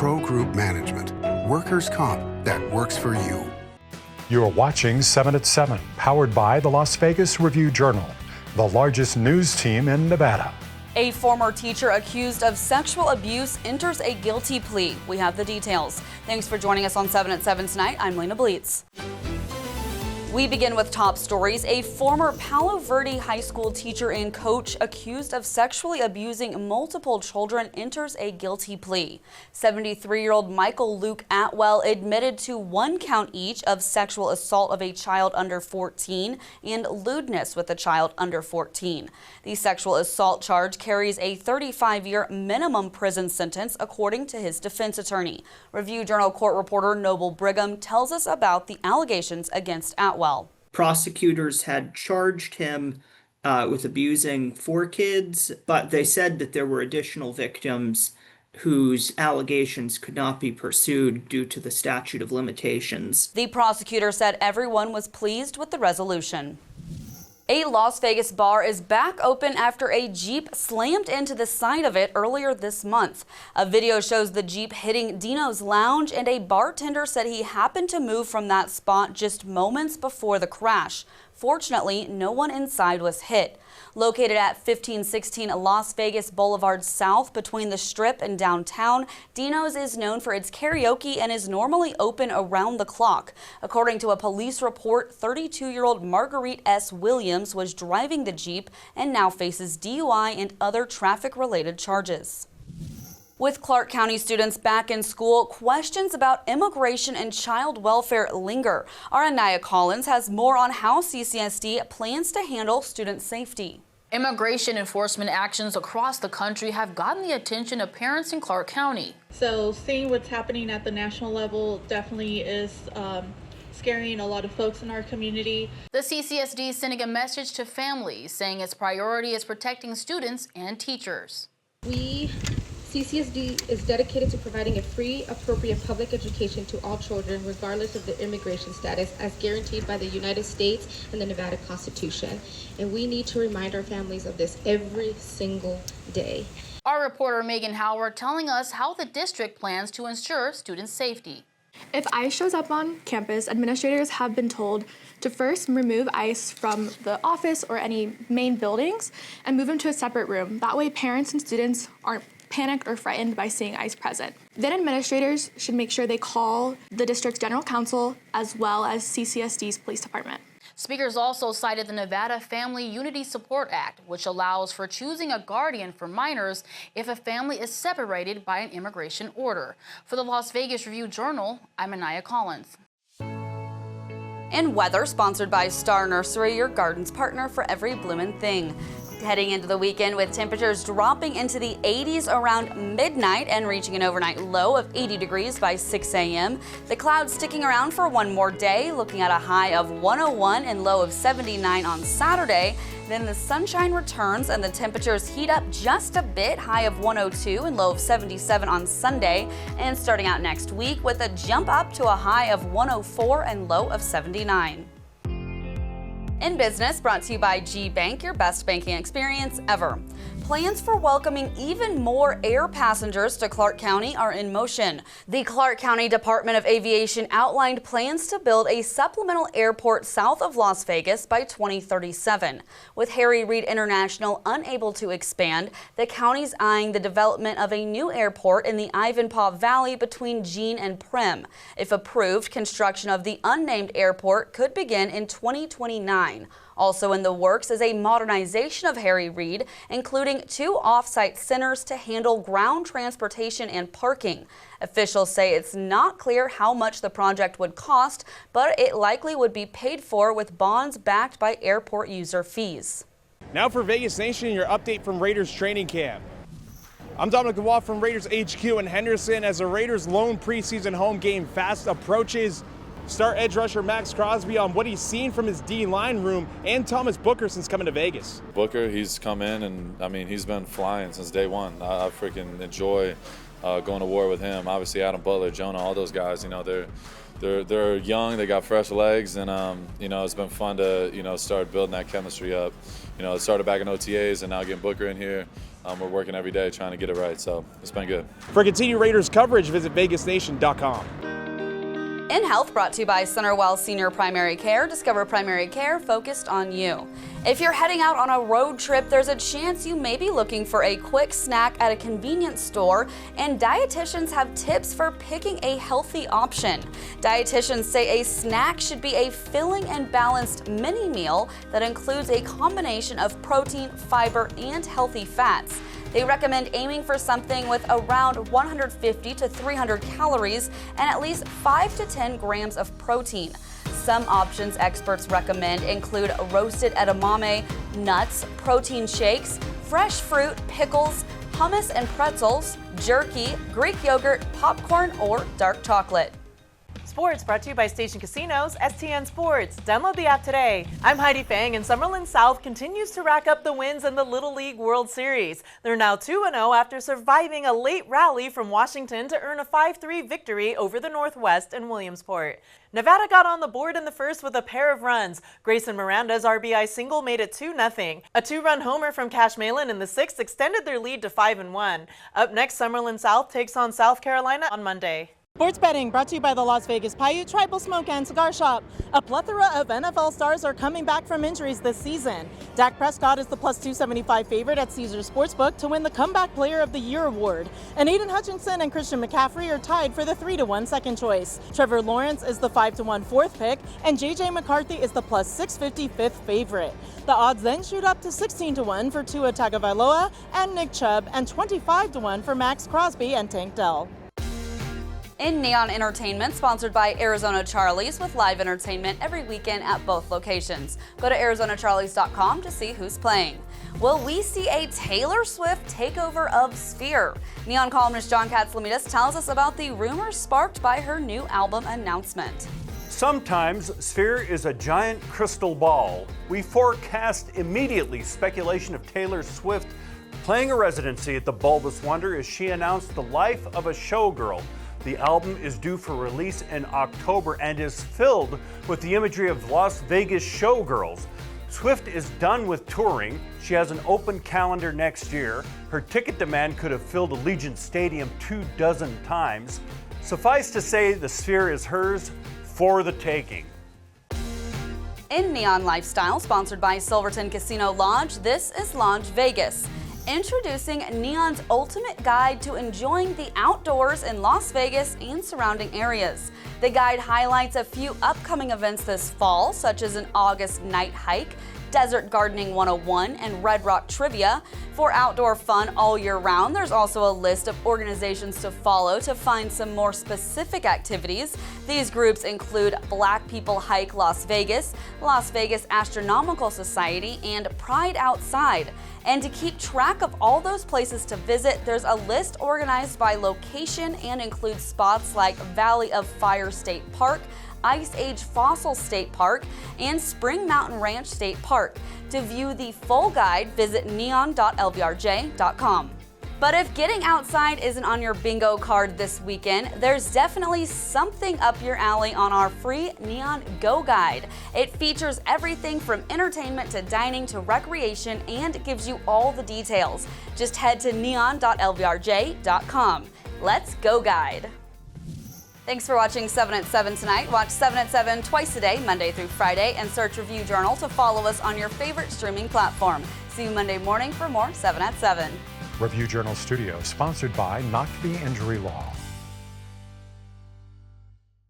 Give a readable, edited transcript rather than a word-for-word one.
Pro Group Management. Workers' comp that works for you. You're watching 7 at 7, powered by the Las Vegas Review-Journal, the largest news team in Nevada. A former teacher accused of sexual abuse enters a guilty plea. We have the details. Thanks for joining us on 7 at 7 tonight. I'm Lena Bleetz. We begin with top stories. A former Palo Verde High School teacher and coach accused of sexually abusing multiple children enters a guilty plea. 73-year-old Michael Luke Atwell admitted to 1 count each of sexual assault of a child under 14 and lewdness with a child under 14. The sexual assault charge carries a 35-year minimum prison sentence, according to his defense attorney. Review-Journal court reporter Noble Brigham tells us about the allegations against Atwell. Prosecutors had charged him with abusing 4 kids, but they said that there were additional victims whose allegations could not be pursued due to the statute of limitations. The prosecutor said everyone was pleased with the resolution. A Las Vegas bar is back open after a Jeep slammed into the side of it earlier this month. A video shows the Jeep hitting Dinos Lounge, and a bartender said he happened to move from that spot just moments before the crash. Fortunately, no one inside was hit. Located at 1516 Las Vegas Boulevard South between the Strip and downtown, Dinos is known for its karaoke and is normally open around the clock. According to a police report, 32-year-old Marguerite S. Williams was driving the Jeep and now faces DUI and other traffic-related charges. With Clark County students back in school, questions about immigration and child welfare linger. Our Anaya Collins has more on how CCSD plans to handle student safety. Immigration enforcement actions across the country have gotten the attention of parents in Clark County. So seeing what's happening at the national level definitely is scaring a lot of folks in our community. The CCSD is sending a message to families saying its priority is protecting students and teachers. CCSD is dedicated to providing a free, appropriate public education to all children, regardless of their immigration status, as guaranteed by the United States and the Nevada Constitution. And we need to remind our families of this every single day. Our reporter Megan Howard telling us how the district plans to ensure student safety. If ICE shows up on campus, administrators have been told to first remove ICE from the office or any main buildings and move them to a separate room. That way parents and students aren't panicked or frightened by seeing ICE present. Then administrators should make sure they call the district's general counsel as well as CCSD's police department. Speakers also cited the Nevada Family Unity Support Act, which allows for choosing a guardian for minors if a family is separated by an immigration order. For the Las Vegas Review-Journal, I'm Anaya Collins. And weather, sponsored by Star Nursery, your garden's partner for every bloomin' thing. Heading into the weekend with temperatures dropping into the 80s around midnight and reaching an overnight low of 80 degrees by 6 a.m. The clouds sticking around for one more day, looking at a high of 101 and low of 79 on Saturday. Then the sunshine returns and the temperatures heat up just a bit, high of 102 and low of 77 on Sunday. And starting out next week with a jump up to a high of 104 and low of 79. In Business, brought to you by G Bank, your best banking experience ever. Plans for welcoming even more air passengers to Clark County are in motion. The Clark County Department of Aviation outlined plans to build a supplemental airport south of Las Vegas by 2037. With Harry Reid International unable to expand, the county's eyeing the development of a new airport in the Ivanpah Valley between Jean and Primm. If approved, construction of the unnamed airport could begin in 2029. Also in the works is a modernization of Harry Reid, including 2 off-site centers to handle ground transportation and parking. Officials say it's not clear how much the project would cost, but it likely would be paid for with bonds backed by airport user fees. Now for Vegas Nation, your update from Raiders training camp. I'm Dominic DeWalt from Raiders HQ in Henderson as the Raiders' lone preseason home game fast approaches. Star edge rusher Max Crosby on what he's seen from his D-line room and Thomas Booker since coming to Vegas. Booker, he's come in and, I mean, he's been flying since day one. I freaking enjoy going to war with him. Obviously, Adam Butler, Jonah, all those guys, you know, they're young, they got fresh legs, and you know, it's been fun to, you know, start building that chemistry up. You know, it started back in OTAs, and now getting Booker in here. We're working every day trying to get it right, so it's been good. For continued Raiders coverage, visit vegasnation.com. In Health, brought to you by Centerwell Senior Primary Care. Discover primary care focused on you. If you're heading out on a road trip, there's a chance you may be looking for a quick snack at a convenience store, and dietitians have tips for picking a healthy option. Dietitians say a snack should be a filling and balanced mini meal that includes a combination of protein, fiber, and healthy fats. They recommend aiming for something with around 150 to 300 calories and at least 5 to 10 grams of protein. Some options experts recommend include roasted edamame, nuts, protein shakes, fresh fruit, pickles, hummus and pretzels, jerky, Greek yogurt, popcorn, or dark chocolate. Sports brought to you by Station Casinos, STN Sports. Download the app today. I'm Heidi Fang, and Summerlin South continues to rack up the wins in the Little League World Series. They're now 2-0 after surviving a late rally from Washington to earn a 5-3 victory over the Northwest in Williamsport. Nevada got on the board in the first with a pair of runs. Grayson Miranda's RBI single made it 2-0. A 2-run homer from Cash Malin in the sixth extended their lead to 5-1. Up next, Summerlin South takes on South Carolina on Monday. Sports betting brought to you by the Las Vegas Paiute Tribal Smoke and Cigar Shop. A plethora of NFL stars are coming back from injuries this season. Dak Prescott is the plus 275 favorite at Caesars Sportsbook to win the Comeback Player of the Year award. And Aiden Hutchinson and Christian McCaffrey are tied for the 3-1 second choice. Trevor Lawrence is the 5-1 fourth pick, and J.J. McCarthy is the plus 650 fifth favorite. The odds then shoot up to 16-1 for Tua Tagovailoa and Nick Chubb, and 25-1 for Max Crosby and Tank Dell. In Neon Entertainment, sponsored by Arizona Charlie's, with live entertainment every weekend at both locations. Go to ArizonaCharlies.com to see who's playing. Will we see a Taylor Swift takeover of Sphere? Neon columnist John Katzlamidas tells us about the rumors sparked by her new album announcement. Sometimes Sphere is a giant crystal ball. We forecast immediately speculation of Taylor Swift playing a residency at the Bulbous Wonder as she announced the life of a showgirl. The album is due for release in October and is filled with the imagery of Las Vegas showgirls. Swift is done with touring. She has an open calendar next year. Her ticket demand could have filled Allegiant Stadium 24 times. Suffice to say, the Sphere is hers for the taking. In Neon Lifestyle, sponsored by Silverton Casino Lodge, this is Lodge Vegas. Introducing Neon's ultimate guide to enjoying the outdoors in Las Vegas and surrounding areas. The guide highlights a few upcoming events this fall, such as an August night hike, Desert Gardening 101, and Red Rock Trivia. For outdoor fun all year round, there's also a list of organizations to follow to find some more specific activities. These groups include Black People Hike Las Vegas Astronomical Society, and Pride Outside. And to keep track of all those places to visit, there's a list organized by location and includes spots like Valley of Fire State Park, Ice Age Fossil State Park, and Spring Mountain Ranch State Park. To view the full guide, visit neon.lvrj.com. But if getting outside isn't on your bingo card this weekend, there's definitely something up your alley on our free Neon Go Guide. It features everything from entertainment to dining to recreation and gives you all the details. Just head to neon.lvrj.com. Let's go guide. Thanks for watching 7 at 7 tonight. Watch 7 at 7 twice a day, Monday through Friday, and search Review Journal to follow us on your favorite streaming platform. See you Monday morning for more 7 at 7. Review Journal Studio, sponsored by Knockby Injury Law.